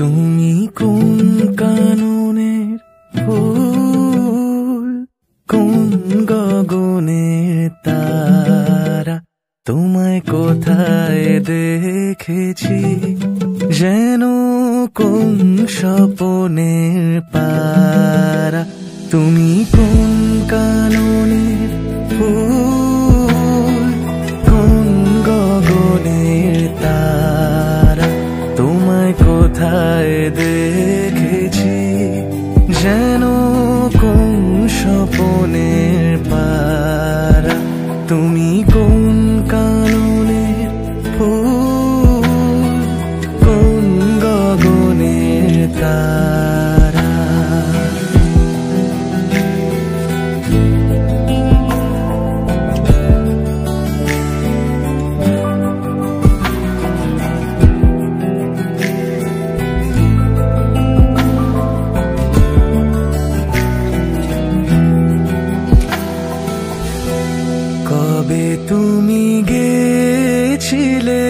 তুমি কোন কাননের ফুল, কোন গগনের তারা, তোমায় কোথায় দেখেছি যেন কোন স্বপনের পারা। তুমি কোন কাননের ফুল, কোন গগনের তারা, তোমায় কোথায় দেখেছি যেন কোন স্বপনের পারা। তুমি কোন কাননের ফুল, কোন গগনের তারা। কবে তুমি গেছিলে,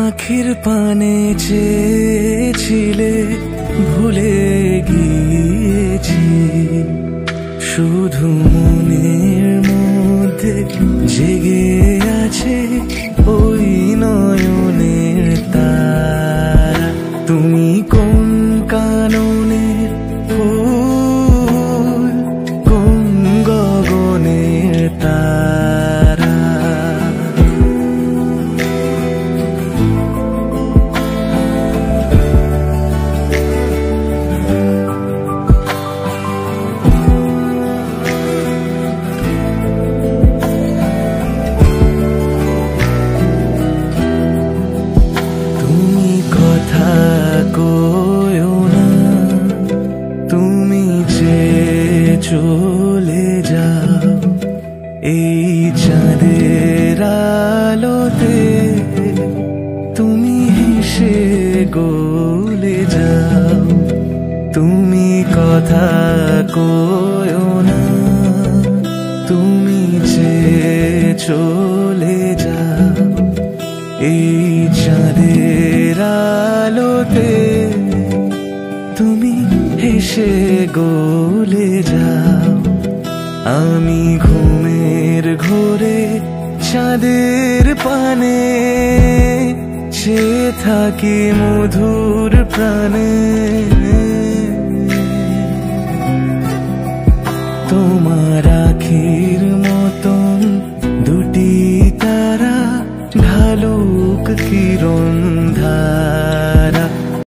আখির পানে চেয়েছিলে, ভুলে গিয়েছি। শুধু মনের মধ্যে জেগে আছে ওই নয়নের তারা। তুমি কোন কাননের ফুল, কোন গগনের তারা। তুমি কথা কয়ো না, তুমি যে চলে যাও এই চাঁদের আলোতে, তুমি হেসে গলে যাও। তুমি কথা কয়ো না, তুমি যে চলে যাও এই চাঁদের আলোতে, তুমি হেসে গলে যাও। আমি ঘুমের ঘোরে চাঁদের পানে চেয়ে থাকি মধুর প্রাণে। তোমার আখির মতন দুটি তারা ঢালুক কিরণ